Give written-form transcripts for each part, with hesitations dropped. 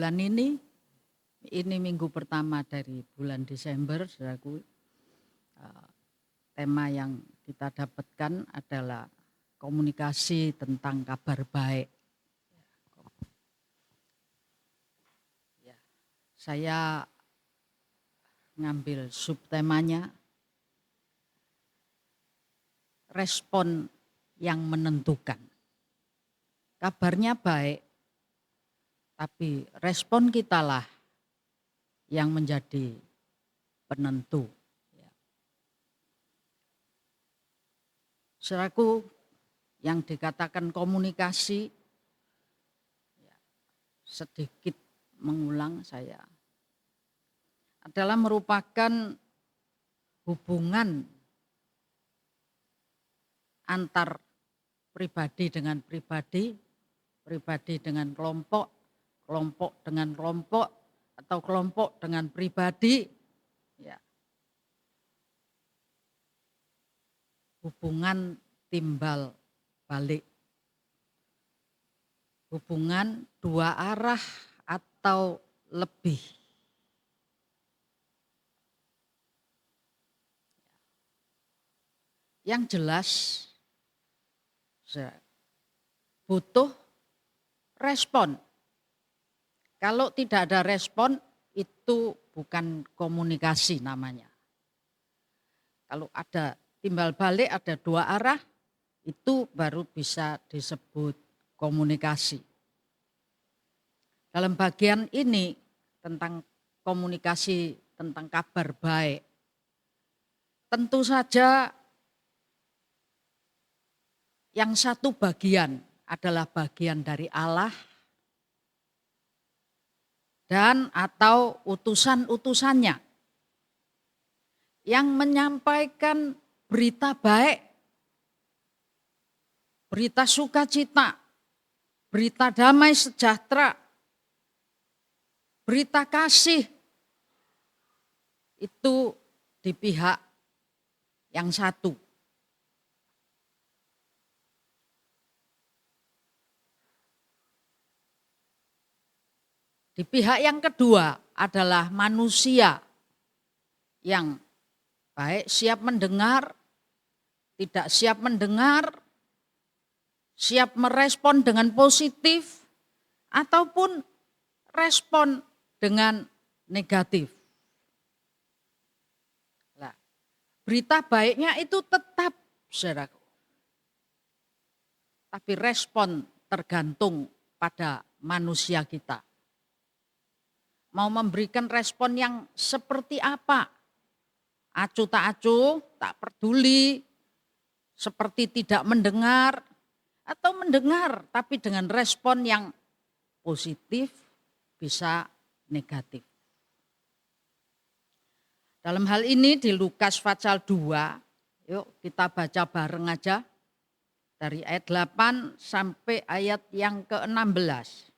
bulan ini minggu pertama dari bulan Desember, saudaraku. Tema yang kita dapatkan adalah komunikasi tentang kabar baik. Saya ngambil subtemanya respon yang menentukan. Kabarnya baik, tapi respon kitalah yang menjadi penentu. Saudaraku, yang dikatakan komunikasi, sedikit mengulang saya, adalah merupakan hubungan antar pribadi dengan pribadi, pribadi dengan kelompok, kelompok dengan kelompok, atau kelompok dengan pribadi, ya. Hubungan timbal balik, hubungan dua arah atau lebih. Yang jelas butuh respon. Kalau tidak ada respon, itu bukan komunikasi namanya. Kalau ada timbal balik, ada dua arah, itu baru bisa disebut komunikasi. Dalam bagian ini tentang komunikasi, tentang kabar baik, tentu saja yang satu bagian adalah bagian dari Allah dan atau utusan-utusannya yang menyampaikan berita baik, berita sukacita, berita damai sejahtera, berita kasih, itu di pihak yang satu. Di pihak yang kedua adalah manusia yang baik siap mendengar, tidak siap mendengar, siap merespon dengan positif, ataupun respon dengan negatif. Nah, berita baiknya itu tetap, saudaraku. Tapi respon tergantung pada manusia kita. Mau memberikan respon yang seperti apa? Acuh tak acuh, tak peduli, seperti tidak mendengar, atau mendengar tapi dengan respon yang positif, bisa negatif. Dalam hal ini di Lukas pasal 2, yuk kita baca bareng aja. Dari ayat 8 sampai ayat yang ke-16.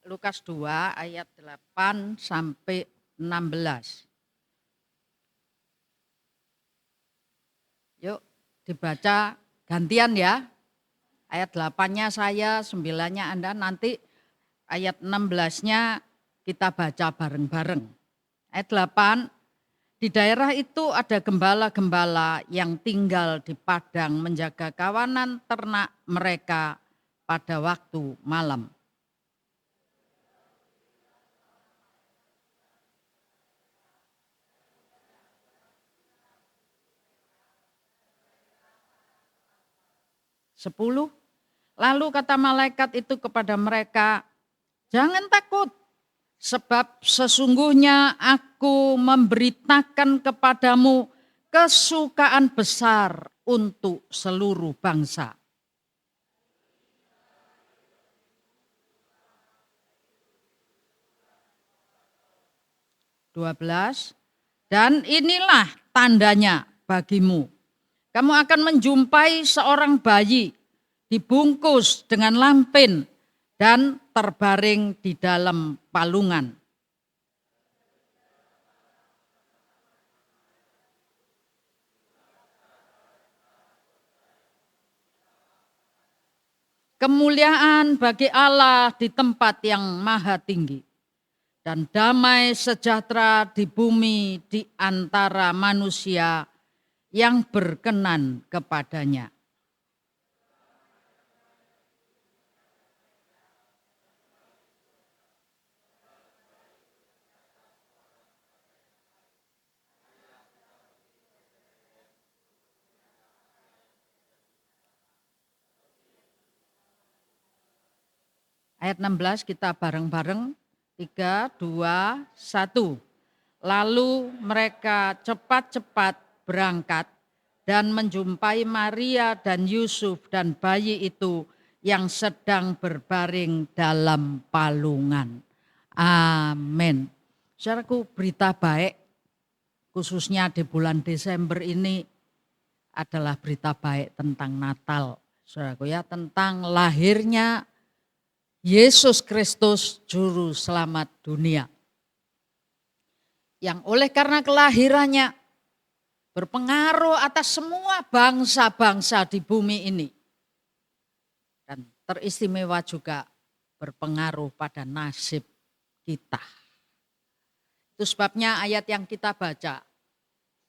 Lukas 2 ayat 8 sampai 16. Yuk dibaca gantian ya. Ayat 8-nya saya, 9-nya Anda, nanti ayat 16-nya kita baca bareng-bareng. Ayat 8, di daerah itu ada gembala-gembala yang tinggal di padang menjaga kawanan ternak mereka pada waktu malam. Sepuluh, lalu kata malaikat itu kepada mereka, jangan takut, sebab sesungguhnya aku memberitakan kepadamu kesukaan besar untuk seluruh bangsa. 12, dan inilah tandanya bagimu. Kamu akan menjumpai seorang bayi dibungkus dengan lampin dan terbaring di dalam palungan. kemuliaan bagi Allah di tempat yang maha tinggi, dan damai sejahtera di bumi di antara manusia yang berkenan kepadanya. Ayat 16 kita bareng-bareng. 3, 2, 1. Lalu mereka cepat-cepat berangkat dan menjumpai Maria dan Yusuf dan bayi itu yang sedang berbaring dalam palungan. Amin. Saudaraku, berita baik khususnya di bulan Desember ini adalah berita baik tentang Natal. Saudaraku ya, tentang lahirnya Yesus Kristus Juru Selamat dunia. Yang oleh karena kelahirannya berpengaruh atas semua bangsa-bangsa di bumi ini. Dan teristimewa juga berpengaruh pada nasib kita. Itu sebabnya ayat yang kita baca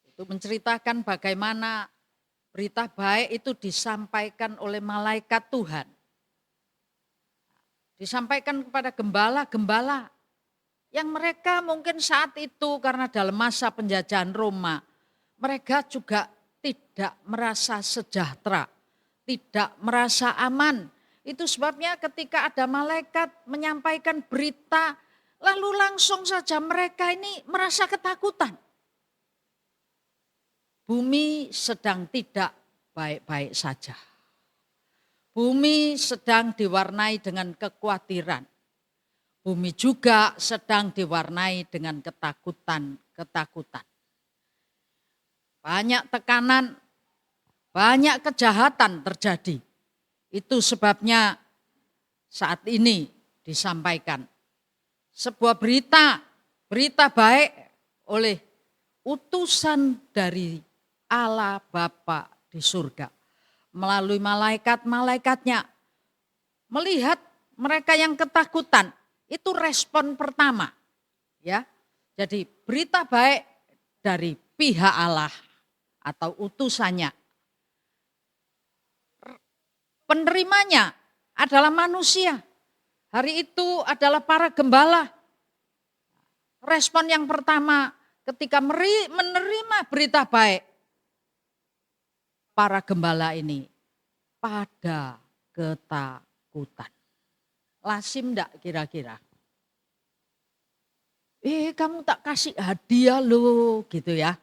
itu menceritakan bagaimana berita baik itu disampaikan oleh malaikat Tuhan. Disampaikan kepada gembala-gembala yang mereka mungkin saat itu karena dalam masa penjajahan Roma, mereka juga tidak merasa sejahtera, tidak merasa aman. Itu sebabnya ketika ada malaikat menyampaikan berita, lalu langsung saja mereka ini merasa ketakutan. Bumi sedang tidak baik-baik saja. Bumi sedang diwarnai dengan kekhawatiran. Bumi juga sedang diwarnai dengan ketakutan. Banyak tekanan, banyak kejahatan terjadi. Itu sebabnya saat ini disampaikan sebuah berita baik oleh utusan dari Allah Bapa di surga. Melalui malaikat-malaikatnya, melihat mereka yang ketakutan, itu respon pertama. Ya, jadi berita baik dari pihak Allah atau utusannya. Penerimanya adalah manusia. Hari itu adalah para gembala. Respon yang pertama ketika menerima berita baik, para gembala ini pada ketakutan. Lazim enggak kira-kira? Kamu tak kasih hadiah loh gitu ya.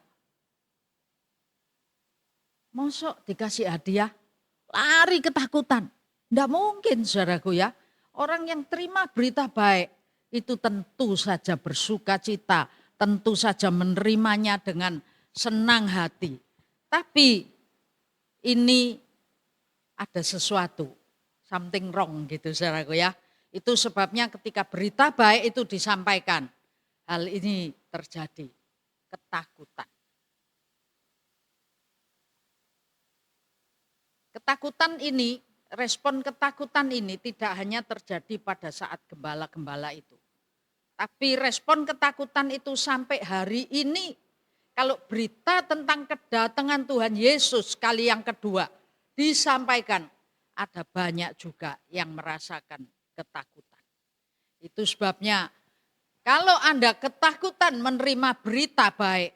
Mosok dikasih hadiah, lari ketakutan. Enggak mungkin saudaraku ya. Orang yang terima berita baik itu tentu saja bersuka cita, tentu saja menerimanya dengan senang hati. Tapi ini ada sesuatu, something wrong gitu saudaraku ya. Itu sebabnya ketika berita baik itu disampaikan, hal ini terjadi, ketakutan. Ketakutan ini, respon ketakutan ini tidak hanya terjadi pada saat gembala-gembala itu. Tapi respon ketakutan itu sampai hari ini, kalau berita tentang kedatangan Tuhan Yesus kali yang kedua disampaikan, ada banyak juga yang merasakan ketakutan. Itu sebabnya kalau Anda ketakutan menerima berita baik,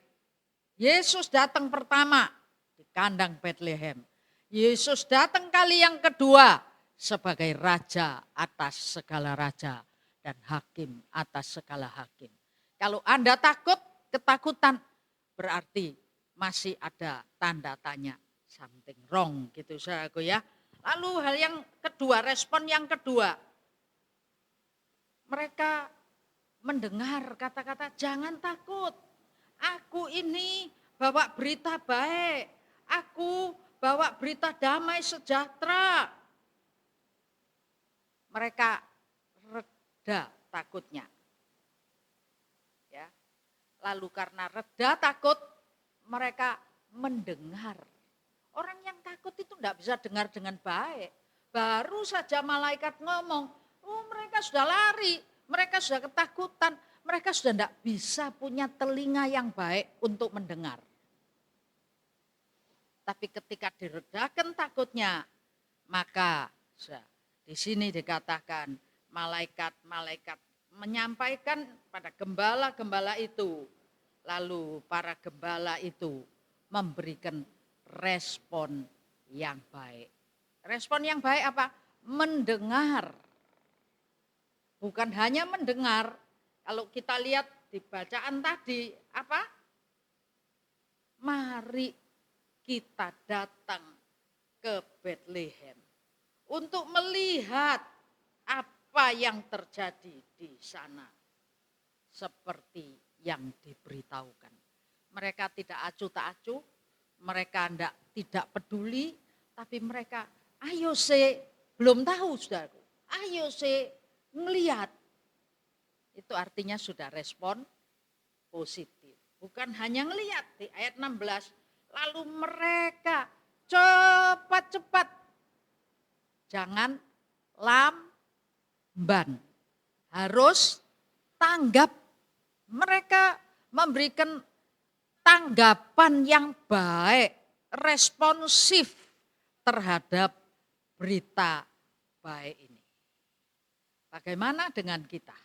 Yesus datang pertama di kandang Bethlehem. Yesus datang kali yang kedua sebagai raja atas segala raja dan hakim atas segala hakim. Kalau Anda takut, ketakutan, berarti masih ada tanda tanya, something wrong gitu saudaraku ya. Lalu hal yang kedua, respon yang kedua, mereka mendengar kata-kata jangan takut, aku ini bawa berita baik, aku bawa berita damai sejahtera. Mereka reda takutnya. Ya. Lalu karena reda takut, mereka mendengar. Orang yang takut itu tidak bisa dengar dengan baik. Baru saja malaikat ngomong, oh mereka sudah lari, mereka sudah ketakutan, mereka sudah tidak bisa punya telinga yang baik untuk mendengar. Tapi ketika diredakan takutnya, maka di sini dikatakan malaikat-malaikat menyampaikan pada gembala-gembala itu. Lalu para gembala itu memberikan respon yang baik. Respon yang baik apa? Mendengar. Bukan hanya mendengar. Kalau kita lihat di bacaan tadi, apa? Mari kita datang ke Bethlehem untuk melihat apa yang terjadi di sana seperti yang diberitahukan. Mereka tidak acuh tak acuh, mereka tidak peduli, tapi mereka ayo belum tahu saudaraku, ayo ngelihat. Itu artinya sudah respon positif. Bukan hanya ngelihat di ayat 16, lalu mereka cepat-cepat, jangan lamban, harus tanggap. Mereka memberikan tanggapan yang baik, responsif terhadap berita baik ini. Bagaimana dengan kita?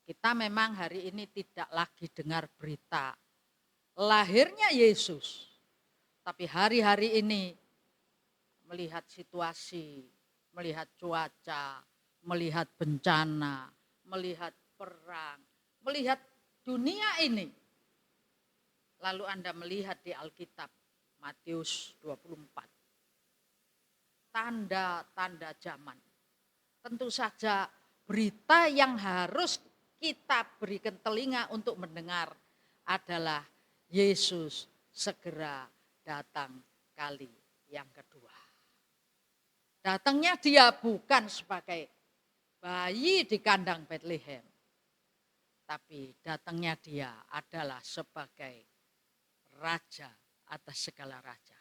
Kita memang hari ini tidak lagi dengar berita lahirnya Yesus. Tapi hari-hari ini melihat situasi, melihat cuaca, melihat bencana, melihat perang, melihat dunia ini. Lalu Anda melihat di Alkitab, Matius 24. Tanda-tanda zaman. Tentu saja berita yang harus kita berikan telinga untuk mendengar adalah Yesus segera datang kali yang kedua. Datangnya dia bukan sebagai bayi di kandang Bethlehem, tapi datangnya dia adalah sebagai raja atas segala raja.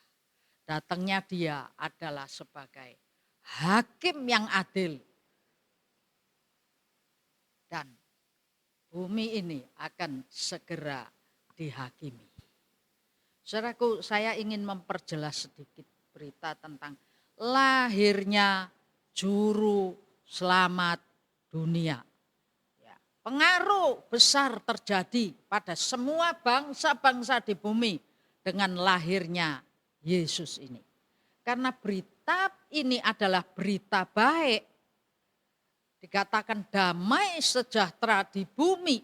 Datangnya dia adalah sebagai hakim yang adil. Dan bumi ini akan segera dihakimi. Saudaraku, saya ingin memperjelas sedikit berita tentang lahirnya juru selamat dunia. Pengaruh besar terjadi pada semua bangsa-bangsa di bumi dengan lahirnya Yesus ini. Karena berita ini adalah berita baik. Dikatakan damai sejahtera di bumi.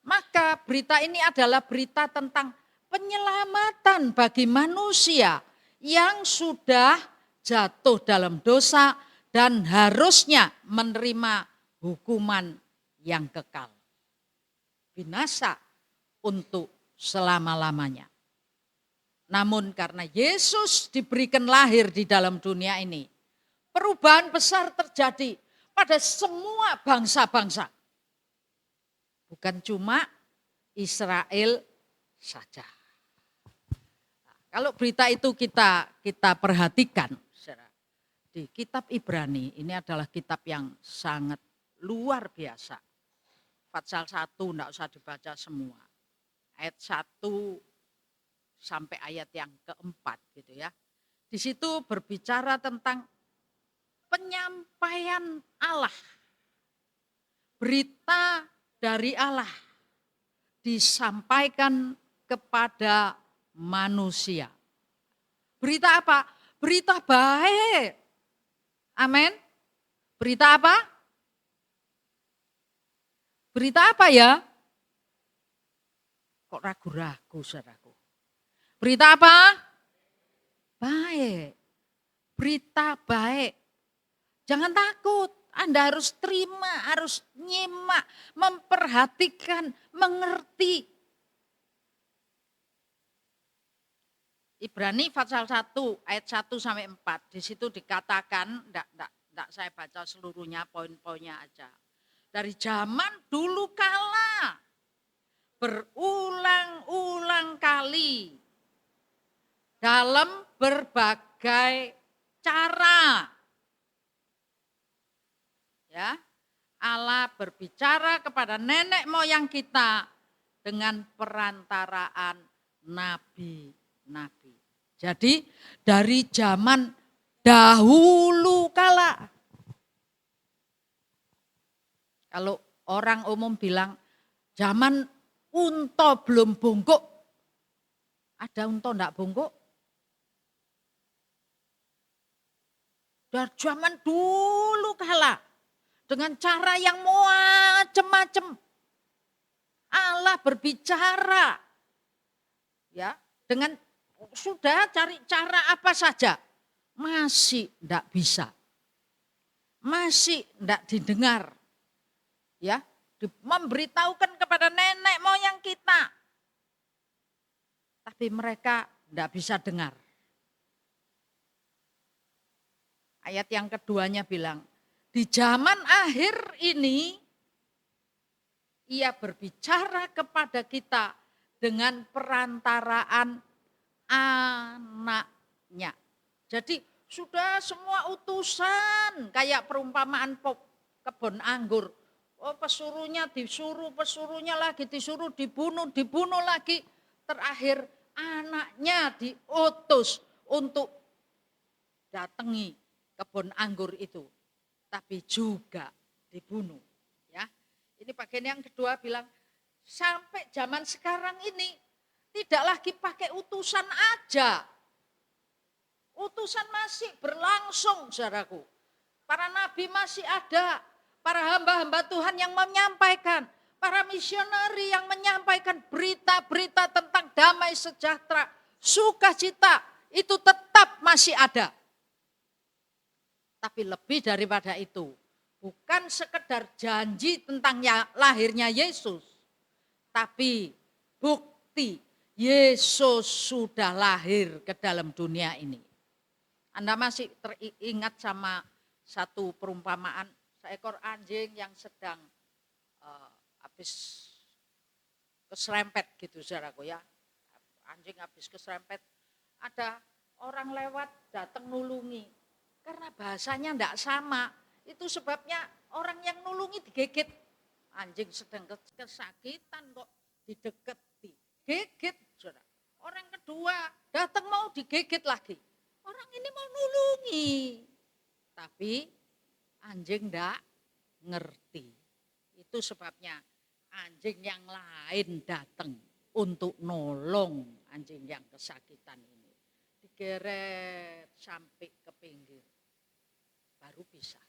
Maka berita ini adalah berita tentang penyelamatan bagi manusia yang sudah jatuh dalam dosa dan harusnya menerima hukuman yang kekal. Binasa untuk selama-lamanya. Namun karena Yesus diberikan lahir di dalam dunia ini, perubahan besar terjadi pada semua bangsa-bangsa. Bukan cuma Israel saja. Nah, kalau berita itu kita perhatikan, di kitab Ibrani ini adalah kitab yang sangat luar biasa. Pasal 1 enggak usah dibaca semua. Ayat 1 sampai ayat yang keempat gitu ya. Di situ berbicara tentang penyampaian Allah. Berita dari Allah disampaikan kepada manusia. Berita apa? Berita baik. Amin. Berita apa? Berita apa ya? Kok ragu-ragu saudaraku? Berita apa? Baik. Berita baik. Jangan takut. Anda harus terima, harus nyimak, memperhatikan, mengerti. Ibrani pasal 1 ayat 1 sampai 4. Di situ dikatakan, enggak saya baca seluruhnya, poin-poinnya aja. Dari zaman dulu kala, berulang-ulang kali dalam berbagai cara. Ya, Allah berbicara kepada nenek moyang kita dengan perantaraan nabi-nabi. Jadi dari zaman dahulu kala. Kalau orang umum bilang zaman unta belum bungkuk. Ada unta enggak bungkuk? Dari zaman dulu kala. Dengan cara yang macam-macam. Allah berbicara. Ya, dengan sudah cari cara apa saja. Masih enggak bisa. Masih enggak didengar. Ya, memberitahukan kepada nenek moyang kita. Tapi mereka enggak bisa dengar. Ayat yang keduanya bilang, di zaman akhir ini ia berbicara kepada kita dengan perantaraan anaknya. Jadi sudah semua utusan kayak perumpamaan kebun anggur. Oh, pesuruhnya disuruh, pesuruhnya lagi disuruh, dibunuh lagi. Terakhir anaknya diutus untuk datangi kebun anggur itu. Tapi juga dibunuh. Ya, ini bagian yang kedua bilang, sampai zaman sekarang ini tidak lagi pakai utusan aja. Utusan masih berlangsung, saudaraku. Para nabi masih ada. Para hamba-hamba Tuhan yang menyampaikan, para misioneri yang menyampaikan berita-berita tentang damai sejahtera, sukacita, itu tetap masih ada. Tapi lebih daripada itu, bukan sekedar janji tentang lahirnya Yesus, tapi bukti Yesus sudah lahir ke dalam dunia ini. Anda masih teringat sama satu perumpamaan, seekor anjing yang sedang habis keserempet gitu saudaraku ya. Anjing habis keserempet, ada orang lewat datang nulungi. Karena bahasanya enggak sama, itu sebabnya orang yang nulungi digigit. Anjing sedang kesakitan kok dideketi, gigit saudara. Orang kedua datang mau digigit lagi. Orang ini mau nulungi, tapi anjing enggak ngerti. Itu sebabnya anjing yang lain datang untuk nolong anjing yang kesakitan ini. Digeret sampai ke pinggir. Baru bisa.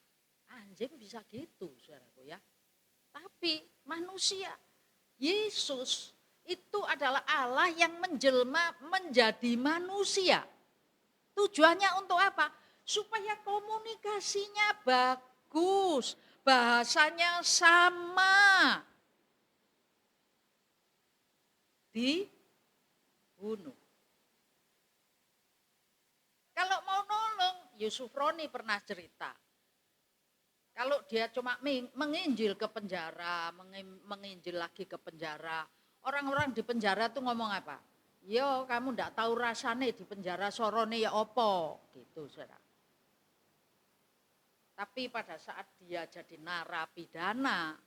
Anjing bisa gitu, saudaraku ya. Tapi manusia, Yesus itu adalah Allah yang menjelma menjadi manusia. Tujuannya untuk apa? Supaya komunikasinya bagus, bahasanya sama. Dibunuh. Kalau mau nolong, Yusuf Roni pernah cerita. Kalau dia cuma menginjil ke penjara, menginjil lagi ke penjara, orang-orang di penjara tuh ngomong apa? Yo, kamu ndak tahu rasane di penjara sorone ya opo, gitu saudara. Tapi pada saat dia jadi narapidana,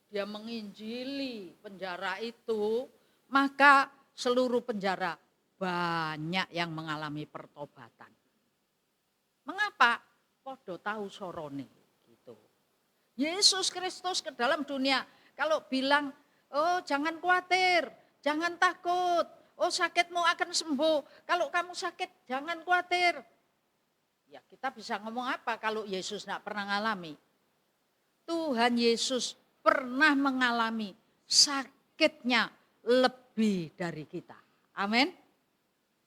dia menginjili penjara itu, maka seluruh penjara banyak yang mengalami pertobatan. Mengapa? Podo tahu sorone gitu. Yesus Kristus ke dalam dunia, kalau bilang, oh jangan khawatir, jangan takut, oh sakitmu akan sembuh, kalau kamu sakit jangan khawatir. Ya kita bisa ngomong apa kalau Yesus tidak pernah mengalami? Tuhan Yesus pernah mengalami sakitnya lebih dari kita. Amin.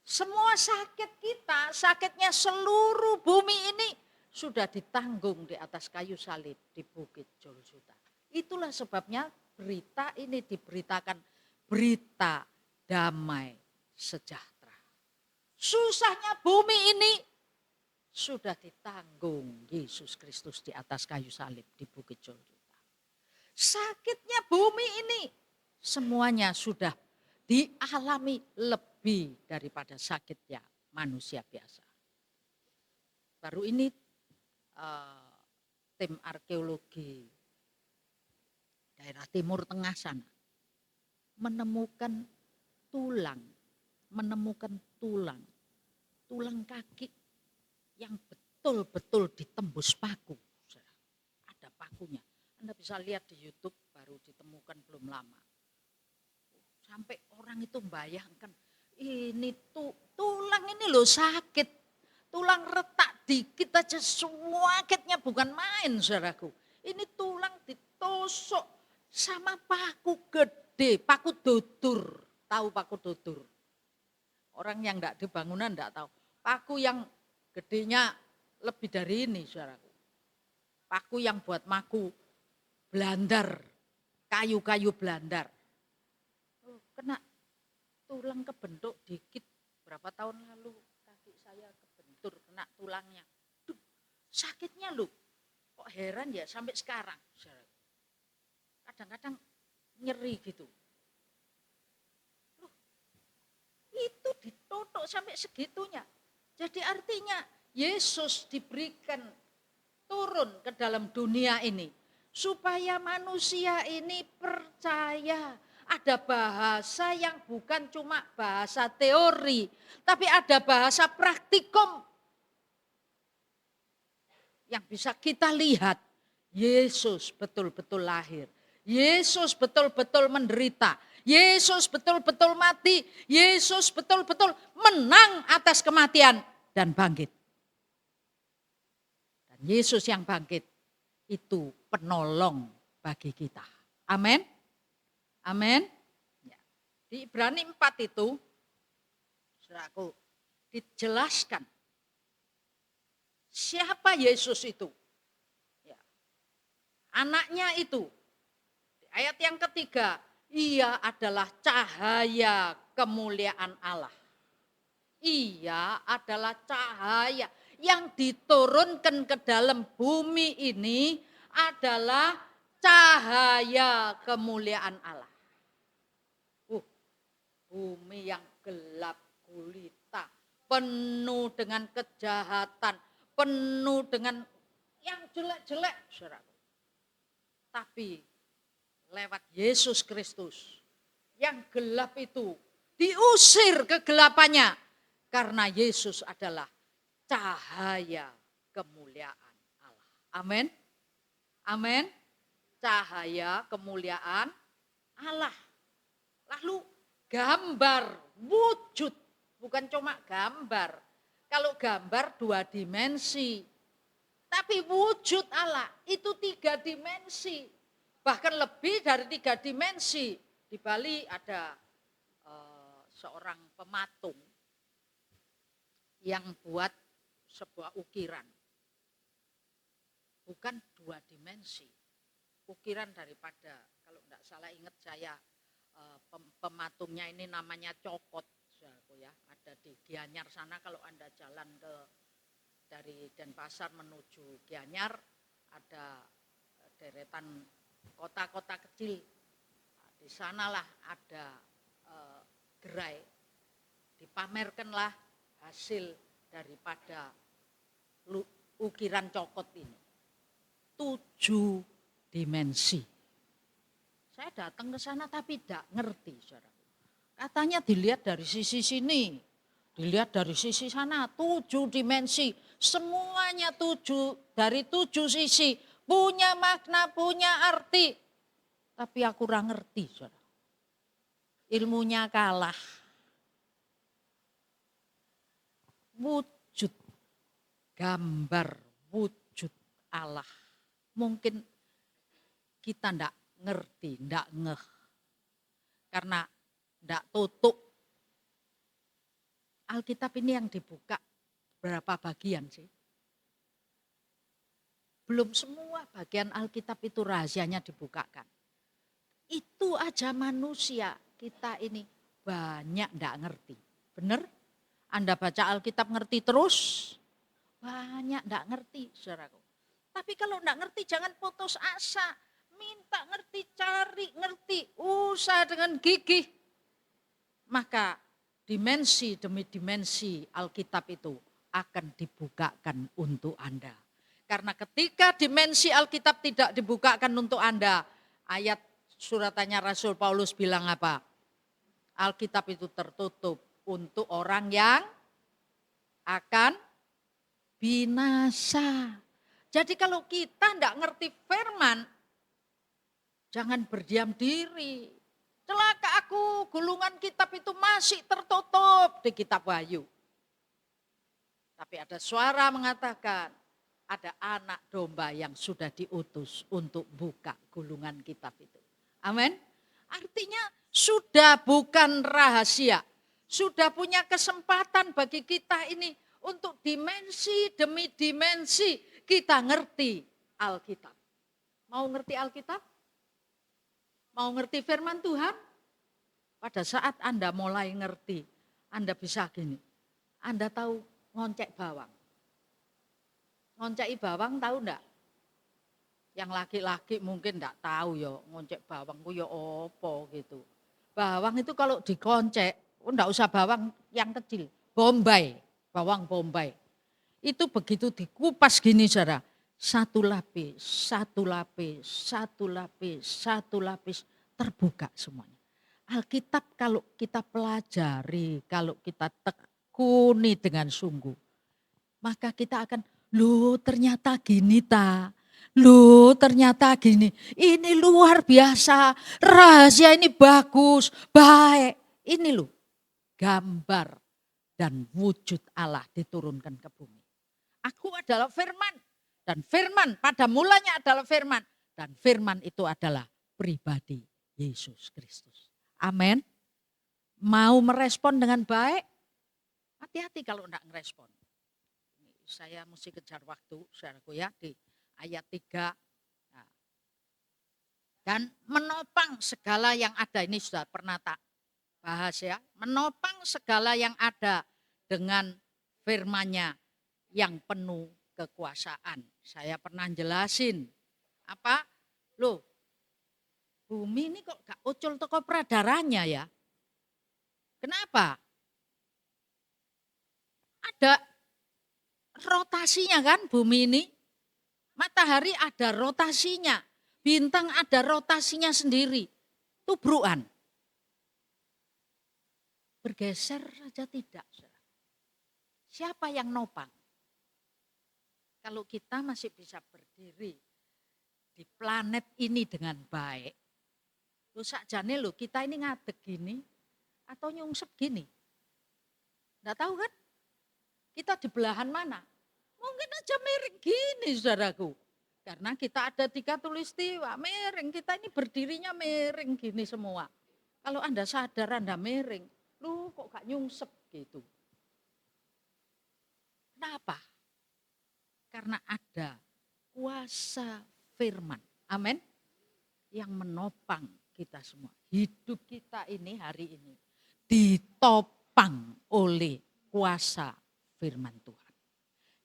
Semua sakit kita, sakitnya seluruh bumi ini sudah ditanggung di atas kayu salib di Bukit Golgota. Itulah sebabnya berita ini diberitakan berita damai sejahtera. Susahnya bumi ini sudah ditanggung Yesus Kristus di atas kayu salib di Bukit Golgota. Sakitnya bumi ini semuanya sudah dialami lebih daripada sakitnya manusia biasa. Baru ini tim arkeologi daerah Timur Tengah sana menemukan tulang kaki yang betul-betul ditembus paku. Ada pakunya. Anda bisa lihat di YouTube, baru ditemukan belum lama. Sampai orang itu membayangkan, ini tulang ini loh sakit. Tulang retak dikit aja sakitnya bukan main, saudaraku. Ini tulang ditusuk sama paku gede, paku dodur. Tahu paku dodur? Orang yang enggak di bangunan enggak tahu. Paku yang gedenya lebih dari ini, saudaraku. Paku yang buat maku blandar, kayu-kayu blandar. Kena tulang kebentuk dikit, berapa tahun lalu kaki saya kebentur, kena tulangnya. Duh, sakitnya loh, kok heran ya sampai sekarang. Kadang-kadang nyeri gitu. Loh, itu ditutuk sampai segitunya. Jadi artinya Yesus diberikan turun ke dalam dunia ini supaya manusia ini percaya ada bahasa yang bukan cuma bahasa teori, tapi ada bahasa praktikum yang bisa kita lihat. Yesus betul-betul lahir, Yesus betul-betul menderita, Yesus betul-betul mati, Yesus betul-betul menang atas kematian dan bangkit. Dan Yesus yang bangkit itu penolong bagi kita. Amin. Amin. Ya. Di Ibrani 4 itu, saudaraku, dijelaskan siapa Yesus itu. Ya. Anaknya itu, di ayat yang ketiga, ia adalah cahaya kemuliaan Allah. Ia adalah cahaya yang diturunkan ke dalam bumi ini adalah cahaya kemuliaan Allah. Bumi yang gelap gulita, penuh dengan kejahatan, penuh dengan yang jelek-jelek, saudara. Tapi lewat Yesus Kristus, yang gelap itu diusir kegelapannya karena Yesus adalah cahaya kemuliaan Allah. Amin. Amin. Cahaya kemuliaan Allah. Lalu gambar, wujud, bukan cuma gambar. Kalau gambar 2 dimensi, tapi wujud Allah itu 3 dimensi. Bahkan lebih dari 3 dimensi. Di Bali ada seorang pematung yang buat sebuah ukiran. Bukan 2 dimensi. Ukiran daripada, kalau tidak salah ingat saya, pematungnya ini namanya Cokot, ya. Ada di Gianyar sana, kalau Anda jalan dari Denpasar menuju Gianyar, ada deretan kota-kota kecil. Nah, di sanalah ada gerai, dipamerkanlah hasil daripada ukiran Cokot ini. 7 dimensi. Saya datang ke sana tapi tidak ngerti, saudara. Katanya dilihat dari sisi sini, dilihat dari sisi sana, 7 dimensi. Semuanya 7, dari 7 sisi, punya makna, punya arti. Tapi aku kurang ngerti, saudara. Ilmunya kalah. Wujud, gambar, wujud Allah. Mungkin kita tidak ngerti, tidak ngeh. Karena tidak tutup. Alkitab ini yang dibuka berapa bagian sih? Belum semua bagian Alkitab itu rahasianya dibukakan. Itu aja manusia kita ini banyak tidak ngerti. Benar? Anda baca Alkitab ngerti terus? Banyak tidak ngerti, saudaraku. Tapi kalau tidak ngerti jangan putus asa. Minta ngerti, cari ngerti, usaha dengan gigih. Maka dimensi demi dimensi Alkitab itu akan dibukakan untuk Anda. Karena ketika dimensi Alkitab tidak dibukakan untuk Anda, ayat suratannya Rasul Paulus bilang apa? Alkitab itu tertutup untuk orang yang akan binasa. Jadi kalau kita tidak ngerti firman, jangan berdiam diri. Celaka aku, gulungan kitab itu masih tertutup di kitab Wahyu. Tapi ada suara mengatakan, ada anak domba yang sudah diutus untuk buka gulungan kitab itu. Amin. Artinya sudah bukan rahasia. Sudah punya kesempatan bagi kita ini untuk dimensi demi dimensi kita ngerti Alkitab. Mau ngerti Alkitab? Mau ngerti firman Tuhan? Pada saat Anda mulai ngerti, Anda bisa gini. Anda tahu ngoncek bawang. Ngonceki bawang tahu enggak? Yang laki-laki mungkin enggak tahu ya, ngoncek bawang ku ya apa gitu. Bawang itu kalau dikoncek, enggak usah bawang yang kecil, bombay, bawang bombay. Itu begitu dikupas gini saudara, satu lapis, satu lapis, satu lapis, satu lapis, terbuka semuanya. Alkitab kalau kita pelajari, kalau kita tekuni dengan sungguh, maka kita akan, loh ternyata gini ta, loh ternyata gini, ini luar biasa, rahasia ini bagus, baik. Ini loh gambar dan wujud Allah diturunkan ke bumi. Aku adalah firman, dan firman pada mulanya adalah firman, dan firman itu adalah pribadi Yesus Kristus. Amin. Mau merespon dengan baik, hati-hati kalau enggak ngerespon. Saya mesti kejar waktu, saudaraku ya, di ayat 3. Nah, dan menopang segala yang ada, ini sudah pernah tak bahas ya, menopang segala yang ada dengan firman-Nya yang penuh kekuasaan. Saya pernah jelasin, apa? Loh, bumi ini kok gak ucul teko pradaranya ya? Kenapa? Ada rotasinya kan bumi ini. Matahari ada rotasinya. Bintang ada rotasinya sendiri. Tubrukan. Bergeser saja tidak. Siapa yang nopang? Kalau kita masih bisa berdiri di planet ini dengan baik. Lu sakjane lo kita ini ngadeg gini atau nyungsep gini. Enggak tahu kan? Kita di belahan mana? Mungkin aja miring gini saudaraku. Karena kita ada 3 tulistiwa, miring. Kita ini berdirinya miring gini semua. Kalau Anda sadar Anda miring, lu kok gak nyungsep gitu. Kenapa? Karena ada kuasa firman. Amin. Yang menopang kita semua. Hidup kita ini hari ini ditopang oleh kuasa firman Tuhan.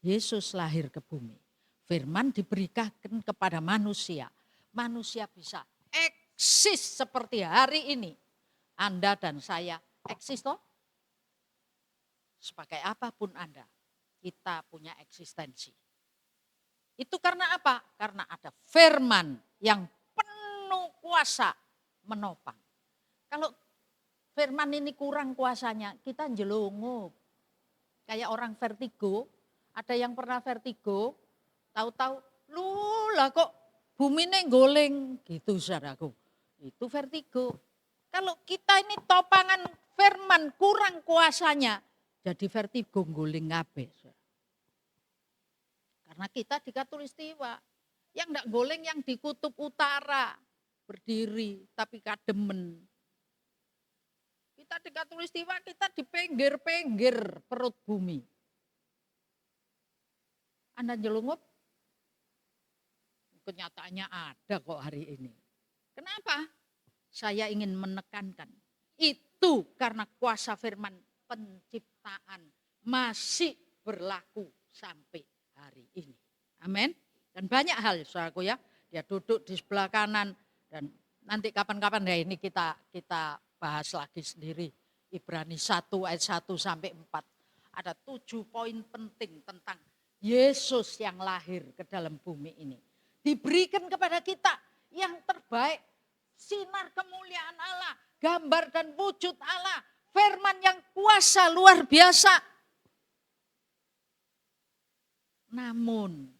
Yesus lahir ke bumi. Firman diberikan kepada manusia. Manusia bisa eksis seperti hari ini. Anda dan saya eksis toh? Sebagai apapun Anda, kita punya eksistensi. Itu karena apa? Karena ada firman yang penuh kuasa menopang. Kalau firman ini kurang kuasanya, kita jelungup. Kayak orang vertigo, ada yang pernah vertigo, tahu-tahu, lu lah kok bumi ini goleng gitu saudaraku. Itu vertigo. Kalau kita ini topangan firman kurang kuasanya, jadi vertigo guling kabeh. Karena kita di Katulistiwa, yang enggak goleng yang di kutub utara, berdiri tapi kademen. Kita di Katulistiwa, kita di pinggir-pinggir perut bumi. Anda jelungup, kenyataannya ada kok hari ini. Kenapa? Saya ingin menekankan, itu karena kuasa firman penciptaan masih berlaku sampai hari ini. Amin. Dan banyak hal saudaraku ya, dia duduk di sebelah kanan dan nanti kapan-kapan ya ini kita bahas lagi sendiri. Ibrani 1 ayat 1 sampai 4. Ada 7 poin penting tentang Yesus yang lahir ke dalam bumi ini. Diberikan kepada kita yang terbaik, sinar kemuliaan Allah, gambar dan wujud Allah, firman yang kuasa luar biasa. Namun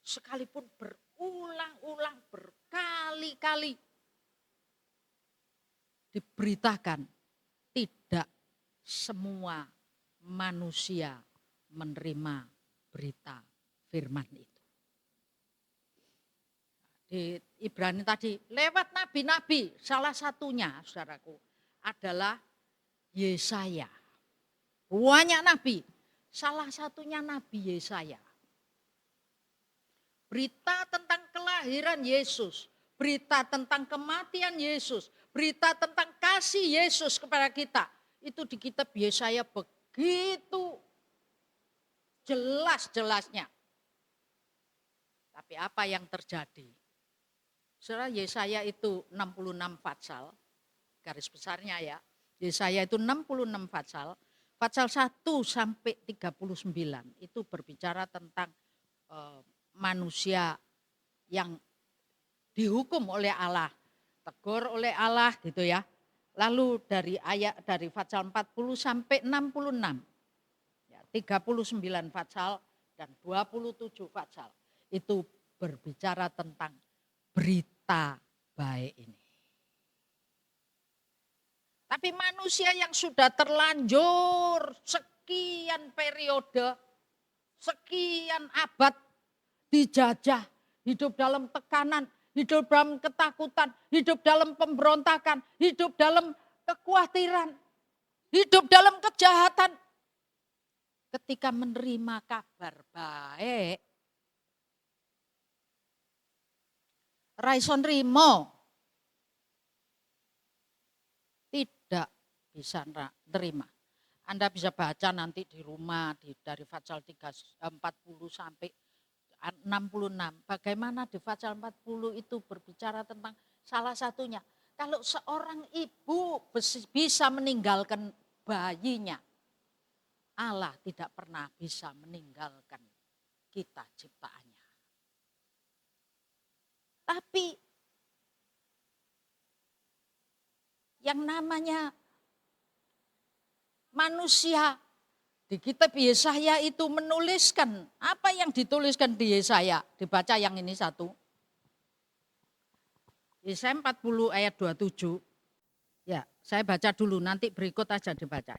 sekalipun berulang-ulang berkali-kali diberitakan, tidak semua manusia menerima berita firman itu. Di Ibrani tadi lewat nabi-nabi, salah satunya saudaraku adalah Yesaya. Banyak nabi, salah satunya Nabi Yesaya. Berita tentang kelahiran Yesus, berita tentang kematian Yesus, berita tentang kasih Yesus kepada kita. Itu di kitab Yesaya begitu jelas-jelasnya. Tapi apa yang terjadi? Saudara, Yesaya itu 66 pasal, garis besarnya ya. Yesaya itu 66 pasal, pasal 1 sampai 39 itu berbicara tentang manusia yang dihukum oleh Allah, tegur oleh Allah gitu ya. Lalu dari pasal 40 sampai 66. Ya, 39 pasal dan 27 pasal itu berbicara tentang berita baik ini. Tapi manusia yang sudah terlanjur sekian periode, sekian abad dijajah, hidup dalam tekanan, hidup dalam ketakutan, hidup dalam pemberontakan, hidup dalam kekhawatiran, hidup dalam kejahatan. Ketika menerima kabar baik, Raison Rimo tidak bisa terima. Anda bisa baca nanti di rumah dari pasal 40 sampai 66. Bagaimana di pasal 40 itu berbicara tentang salah satunya. Kalau seorang ibu bisa meninggalkan bayinya, Allah tidak pernah bisa meninggalkan kita ciptaannya. Tapi yang namanya manusia di kitab Yesaya itu menuliskan apa yang dituliskan di Yesaya. Dibaca yang ini satu. Yesaya 40 ayat 27. Ya, saya baca dulu nanti berikut aja dibaca.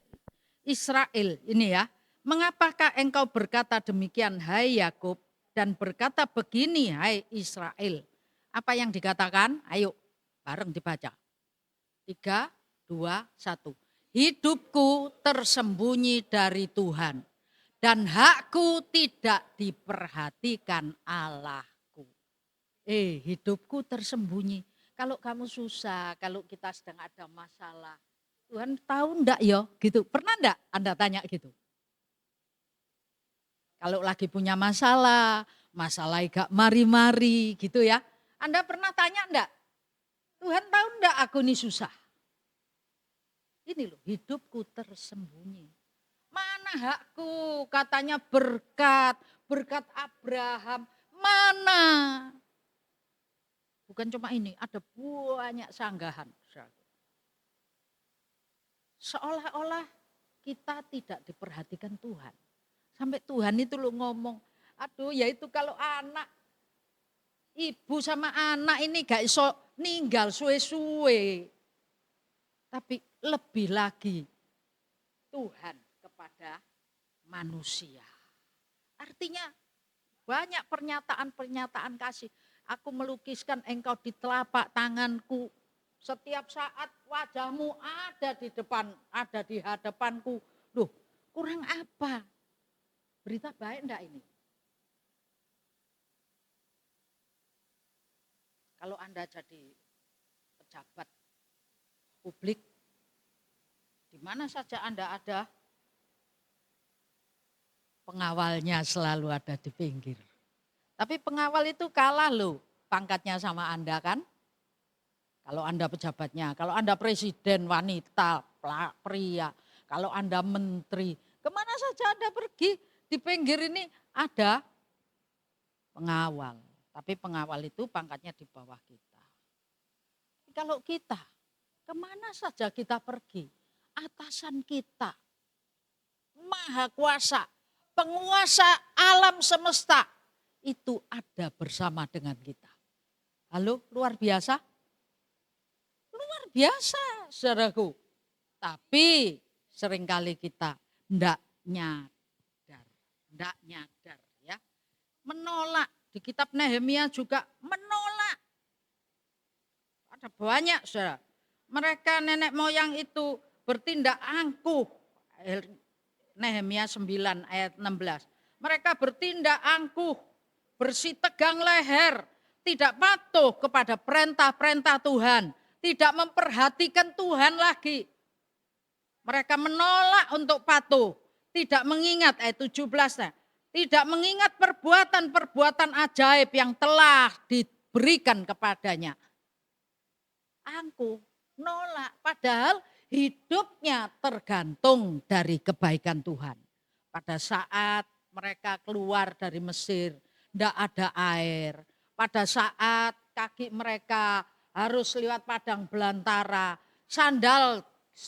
Israel ini ya, mengapakah engkau berkata demikian hai Yakub dan berkata begini hai Israel. Apa yang dikatakan? Ayo bareng dibaca. 3, 2, 1. Hidupku tersembunyi dari Tuhan dan hakku tidak diperhatikan Allahku. Hidupku tersembunyi. Kalau kamu susah, kalau kita sedang ada masalah, Tuhan tahu enggak ya gitu. Pernah enggak Anda tanya gitu? Kalau lagi punya masalah gak mari-mari gitu ya. Anda pernah tanya enggak? Tuhan tahu enggak aku ini susah? Ini loh, hidupku tersembunyi. Mana hakku? Katanya berkat Abraham. Mana? Bukan cuma ini, ada banyak sanggahan. Seolah-olah kita tidak diperhatikan Tuhan. Sampai Tuhan itu loh ngomong, aduh ya itu kalau anak, ibu sama anak ini gak iso ninggal suwe-suwe. Tapi lebih lagi Tuhan kepada manusia. Artinya banyak pernyataan-pernyataan kasih. Aku melukiskan engkau di telapak tanganku. Setiap saat wajahmu ada di hadapanku. Loh, kurang apa? Berita baik enggak ini? Kalau Anda jadi pejabat publik, di mana saja Anda ada, pengawalnya selalu ada di pinggir. Tapi pengawal itu kalah loh pangkatnya sama Anda kan. Kalau Anda pejabatnya, kalau Anda presiden wanita, pria, kalau Anda menteri, kemana saja Anda pergi, di pinggir ini ada pengawal. Tapi pengawal itu pangkatnya di bawah kita. Kalau kita, kemana saja kita pergi, atasan kita, maha kuasa, penguasa alam semesta, itu ada bersama dengan kita. Halo, luar biasa? Luar biasa, saudaraku. Tapi seringkali kita ndak nyadar ya. Menolak. Di kitab Nehemia juga menolak. Ada banyak, saudara. Mereka nenek moyang itu bertindak angkuh. Nehemia 9 ayat 16. Mereka bertindak angkuh, bersitegang leher, tidak patuh kepada perintah-perintah Tuhan, tidak memperhatikan Tuhan lagi. Mereka menolak untuk patuh, tidak mengingat ayat 17. Tidak mengingat perbuatan-perbuatan ajaib yang telah diberikan kepadanya. Angkuh, nolak, padahal hidupnya tergantung dari kebaikan Tuhan. Pada saat mereka keluar dari Mesir, tidak ada air. Pada saat kaki mereka harus lewat padang belantara, sandal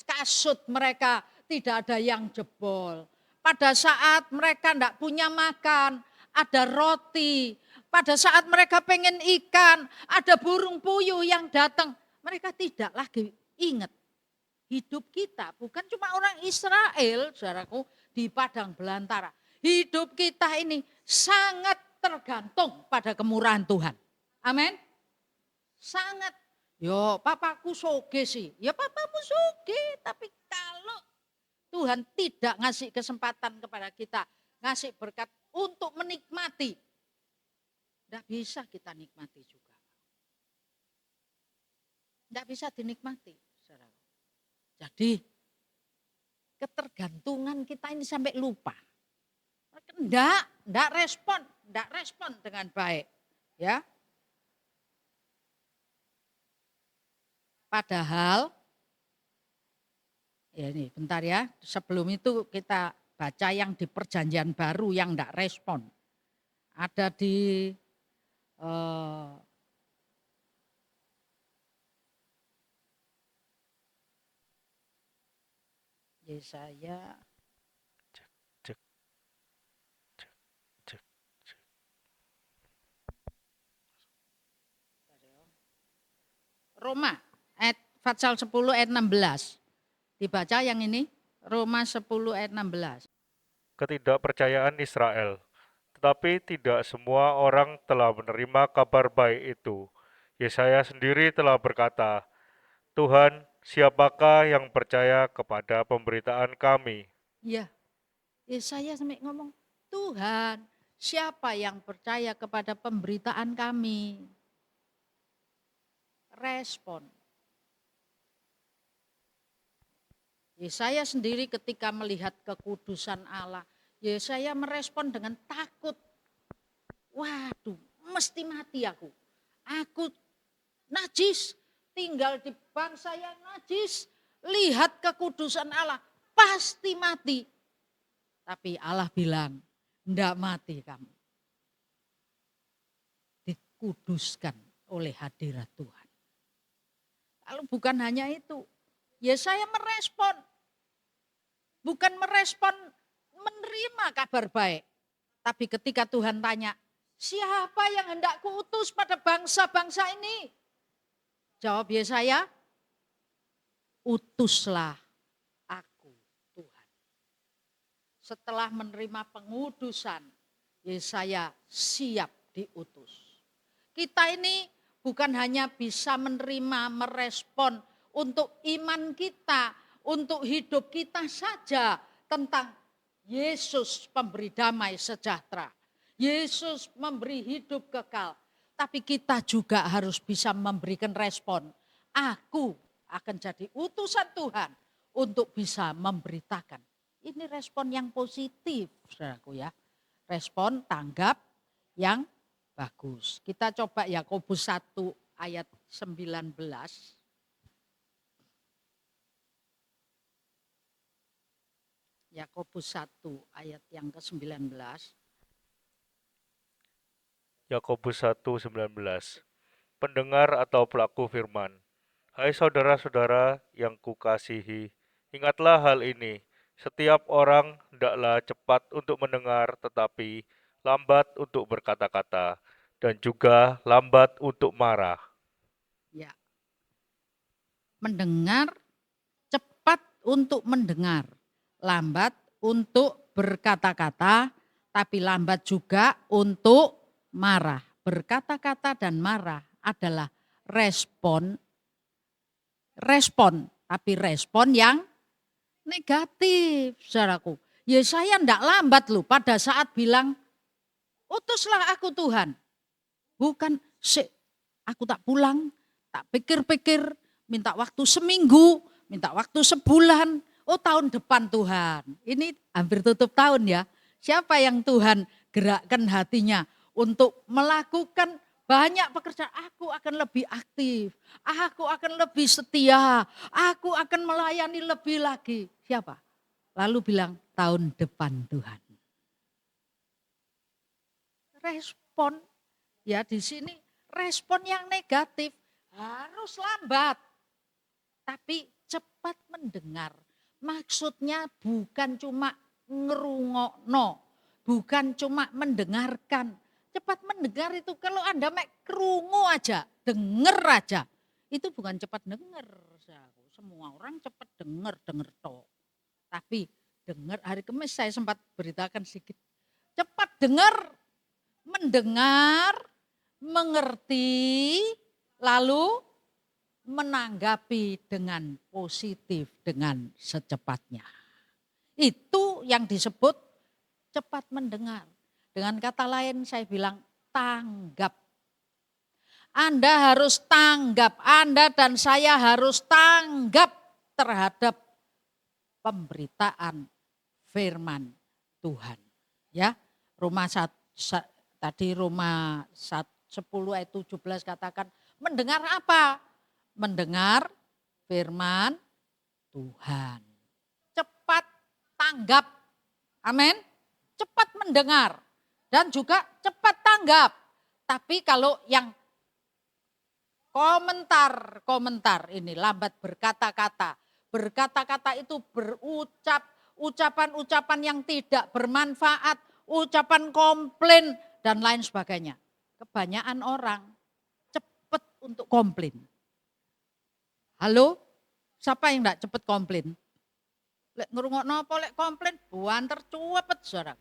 kasut mereka tidak ada yang jebol. Pada saat mereka tidak punya makan, ada roti. Pada saat mereka pengen ikan, ada burung puyuh yang datang. Mereka tidak lagi ingat. Hidup kita bukan cuma orang Israel, saudaraku, di padang belantara. Hidup kita ini sangat tergantung pada kemurahan Tuhan. Amin. Sangat. Yo, papaku soge sih. Ya papamu soge, tapi kalau Tuhan tidak ngasih kesempatan kepada kita, ngasih berkat untuk menikmati, tidak bisa kita nikmati juga. Tidak bisa dinikmati. Jadi ketergantungan kita ini sampai lupa. Tidak respon dengan baik. Ya. Padahal, ya ini bentar ya, sebelum itu kita baca yang di perjanjian baru yang tidak respon. Ada di Yesaya Roma ayat pasal 10 ayat 16. Dibaca yang ini, Roma 10 ayat 16. Ketidakpercayaan Israel. Tetapi tidak semua orang telah menerima kabar baik itu. Yesaya sendiri telah berkata, Tuhan, siapakah yang percaya kepada pemberitaan kami? Ya, Yesaya sampai ngomong, Tuhan, siapa yang percaya kepada pemberitaan kami? Respon. Yesaya sendiri ketika melihat kekudusan Allah, Yesaya merespon dengan takut. Waduh, mesti mati aku. Aku najis, tinggal di bangsa yang najis. Lihat kekudusan Allah, pasti mati. Tapi Allah bilang, enggak mati kamu. Dikuduskan oleh hadirat Tuhan. Lalu bukan hanya itu, Yesaya merespon. Bukan merespon menerima kabar baik. Tapi ketika Tuhan tanya, siapa yang hendak kuutus pada bangsa-bangsa ini? Jawab Yesaya, utuslah aku Tuhan. Setelah menerima pengudusan, Yesaya siap diutus. Kita ini bukan hanya bisa menerima, merespon untuk iman kita, untuk hidup kita saja tentang Yesus pemberi damai sejahtera. Yesus memberi hidup kekal. Tapi kita juga harus bisa memberikan respon. Aku akan jadi utusan Tuhan untuk bisa memberitakan. Ini respon yang positif, saudaraku ya. Respon tanggap yang bagus. Kita coba Yakobus 1 ayat 19. Yakobus 1 ayat yang ke-19. Yakobus 1:19. Pendengar atau pelaku firman. Hai saudara-saudara yang kukasihi, ingatlah hal ini. Setiap orang hendaklah cepat untuk mendengar, tetapi lambat untuk berkata-kata, dan juga lambat untuk marah. Ya, mendengar, cepat untuk mendengar, lambat untuk berkata-kata, tapi lambat juga untuk marah. Berkata-kata dan marah adalah respon, tapi respon yang negatif, saudaraku. Yesaya ndak lambat loh pada saat bilang, utuslah aku Tuhan. Bukan, aku tak pulang, tak pikir-pikir, minta waktu seminggu, minta waktu sebulan. Oh, tahun depan Tuhan. Ini hampir tutup tahun ya. Siapa yang Tuhan gerakkan hatinya untuk melakukan banyak pekerjaan? Aku akan lebih aktif, aku akan lebih setia, aku akan melayani lebih lagi. Siapa? Lalu bilang tahun depan Tuhan. Respon ya di sini, respon yang negatif harus lambat, tapi cepat mendengar. Maksudnya bukan cuma ngerungokno, bukan cuma mendengarkan. Cepat mendengar itu kalau Anda mek kerungu aja, denger aja. Itu bukan cepat dengar. Semua orang cepat dengar toh. Tapi dengar, hari Kamis saya sempat beritakan sedikit. Cepat dengar, mendengar, mengerti, lalu menanggapi dengan positif, dengan secepatnya. Itu yang disebut cepat mendengar. Dengan kata lain saya bilang tanggap. Anda harus tanggap, Anda dan saya harus tanggap terhadap pemberitaan firman Tuhan. Ya, Roma 10 ayat 17 katakan, mendengar apa? Mendengar firman Tuhan. Cepat tanggap. Amin. Cepat mendengar dan juga cepat tanggap. Tapi kalau yang komentar ini lambat berkata-kata. Berkata-kata itu berucap ucapan-ucapan yang tidak bermanfaat, ucapan komplain dan lain sebagainya. Kebanyakan orang cepat untuk komplain. Halo, siapa yang enggak cepat komplain? Lek ngrungokno apa lek komplain, buanter cuwepet saudara.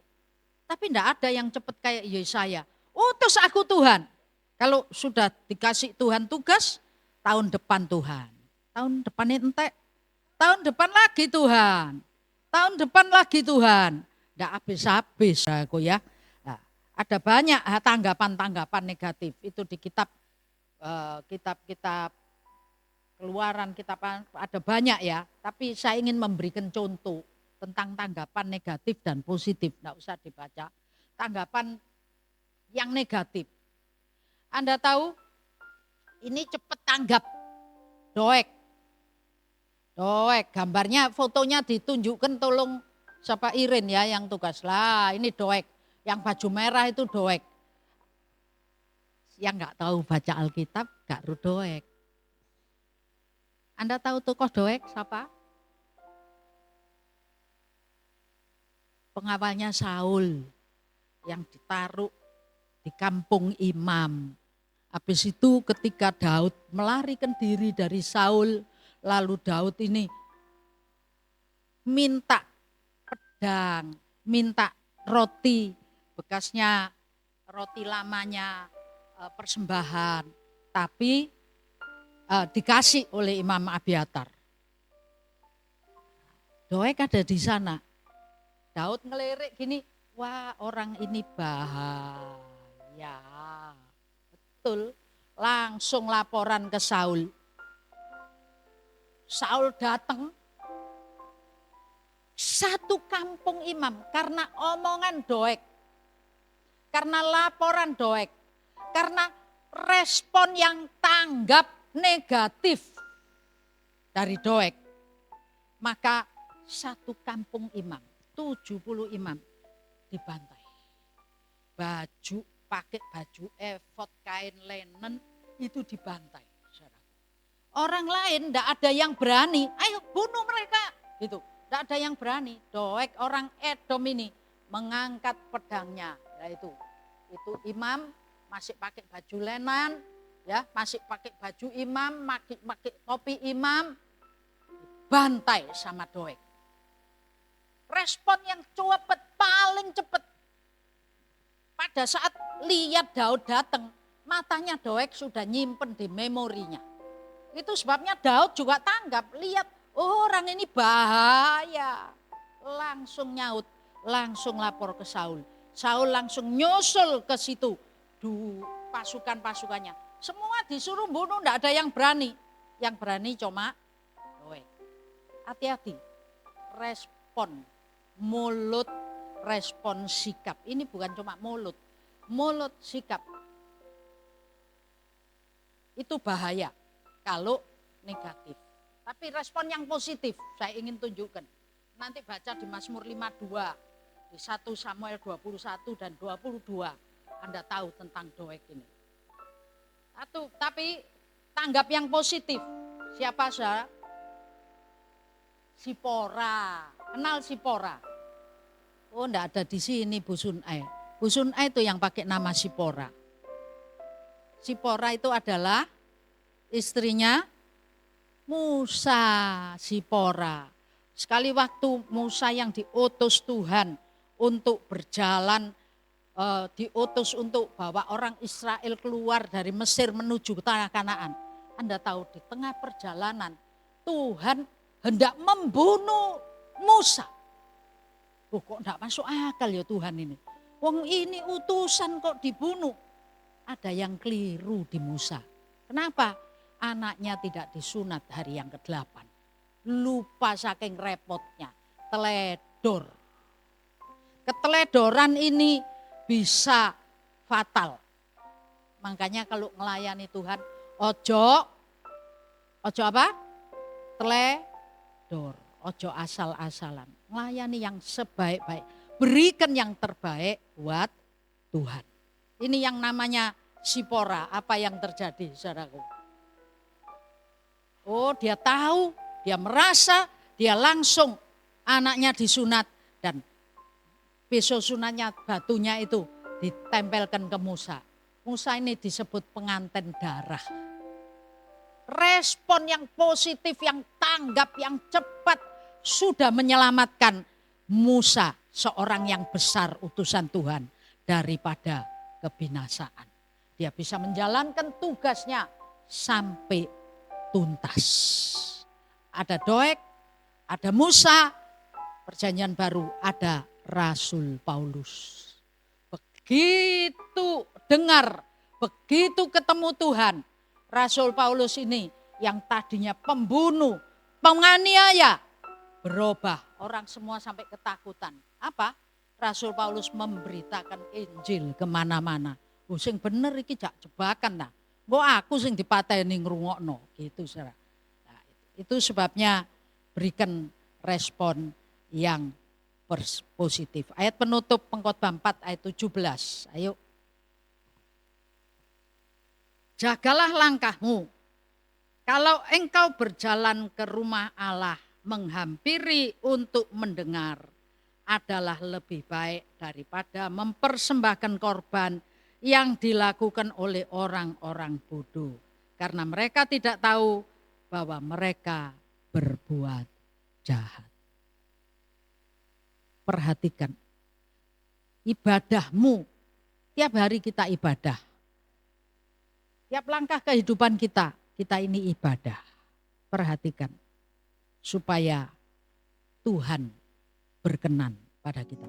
Tapi enggak ada yang cepat kayak Yesaya. Utus aku Tuhan. Kalau sudah dikasih Tuhan tugas, tahun depan Tuhan. Tahun depan entek. Tahun depan lagi Tuhan. Tahun depan lagi Tuhan. Enggak habis-habis aku ya. Nah, ada banyak tanggapan-tanggapan negatif itu di kitab-kitab Keluaran, kitab ada banyak ya. Tapi saya ingin memberikan contoh tentang tanggapan negatif dan positif. Enggak usah dibaca. Tanggapan yang negatif. Anda tahu ini cepat tanggap. Doek, gambarnya fotonya ditunjukkan, tolong siapa Irin ya yang tugas. Lah ini doek, yang baju merah itu doek. Yang nggak tahu baca Alkitab gak doek. Anda tahu tokoh doek siapa? Pengawalnya Saul yang ditaruh di kampung imam. Habis itu ketika Daud melarikan diri dari Saul, lalu Daud ini minta pedang, minta roti, bekasnya roti lamanya persembahan, tapi dikasih oleh Imam Abiatar. Doeg ada di sana. Daud ngelirik gini, wah orang ini bahaya. Betul, langsung laporan ke Saul. Saul datang, satu kampung imam karena omongan Doeg, karena laporan Doeg, karena respon yang tanggap negatif dari Doeg, maka satu kampung imam 70 imam dibantai. Pakai baju efod, kain linen itu dibantai. Orang lain tidak ada yang berani, ayo bunuh mereka. Gitu. Tidak ada yang berani. Doeg orang Edom ini mengangkat pedangnya. Yaitu itu imam masih pakai baju lenan, ya masih pakai baju imam, pakai topi imam, bantai sama Doeg. Respon yang cepat, paling cepat. Pada saat lihat Daud datang, matanya Doeg sudah nyimpen di memorinya. Itu sebabnya Daud juga tanggap, lihat orang ini bahaya. Langsung nyaut, langsung lapor ke Saul. Saul langsung nyusul ke situ, pasukan-pasukannya. Semua disuruh bunuh, tidak ada yang berani. Yang berani cuma Doeg. Hati-hati, respon mulut, respon sikap. Ini bukan cuma mulut sikap. Itu bahaya kalau negatif. Tapi respon yang positif saya ingin tunjukkan. Nanti baca di Mazmur 52, di 1 Samuel 21 dan 22. Anda tahu tentang Doeg ini. Tapi tanggap yang positif. Siapa saja? Sipora. Kenal Sipora? Oh, enggak ada di sini Bu Sunai. Bu Sunai itu yang pakai nama Sipora. Sipora itu adalah istrinya Musa, Sipora. Sekali waktu Musa yang diutus Tuhan untuk berjalan, diutus untuk bawa orang Israel keluar dari Mesir menuju ke tanah Kanaan. Anda tahu di tengah perjalanan Tuhan hendak membunuh Musa. Kok enggak masuk akal ya Tuhan ini. Wong ini utusan kok dibunuh. Ada yang keliru di Musa. Kenapa? Anaknya tidak disunat hari yang ke-8. Lupa saking repotnya. Teledor. Keteledoran ini bisa fatal. Makanya kalau melayani Tuhan, ojo apa? Teledor. Ojo asal-asalan. Melayani yang sebaik-baik. Berikan yang terbaik buat Tuhan. Ini yang namanya Sipora. Apa yang terjadi, saudaraku? Oh, dia tahu, dia merasa, dia langsung anaknya disunat dan pisau sunatnya batunya itu ditempelkan ke Musa. Musa ini disebut pengantin darah. Respon yang positif, yang tanggap, yang cepat sudah menyelamatkan Musa, seorang yang besar utusan Tuhan daripada kebinasaan. Dia bisa menjalankan tugasnya sampai tuntas. Ada Doeg, ada Musa, perjanjian baru ada Rasul Paulus. Begitu dengar, begitu ketemu Tuhan, Rasul Paulus ini yang tadinya pembunuh, penganiaya, berubah. Orang semua sampai ketakutan. Apa? Rasul Paulus memberitakan Injil kemana-mana. Sing bener iki jak jebakan nah. Mbok aku sing dipateni ngrungokno gitu saudara. Nah, itu sebabnya berikan respon yang positif. Ayat penutup Pengkhotbah 4 ayat 17. Ayo. Jagalah langkahmu. Kalau engkau berjalan ke rumah Allah, menghampiri untuk mendengar, adalah lebih baik daripada mempersembahkan korban yang dilakukan oleh orang-orang bodoh. Karena mereka tidak tahu bahwa mereka berbuat jahat. Perhatikan, ibadahmu, tiap hari kita ibadah. Tiap langkah kehidupan kita ini ibadah. Perhatikan, supaya Tuhan berkenan pada kita.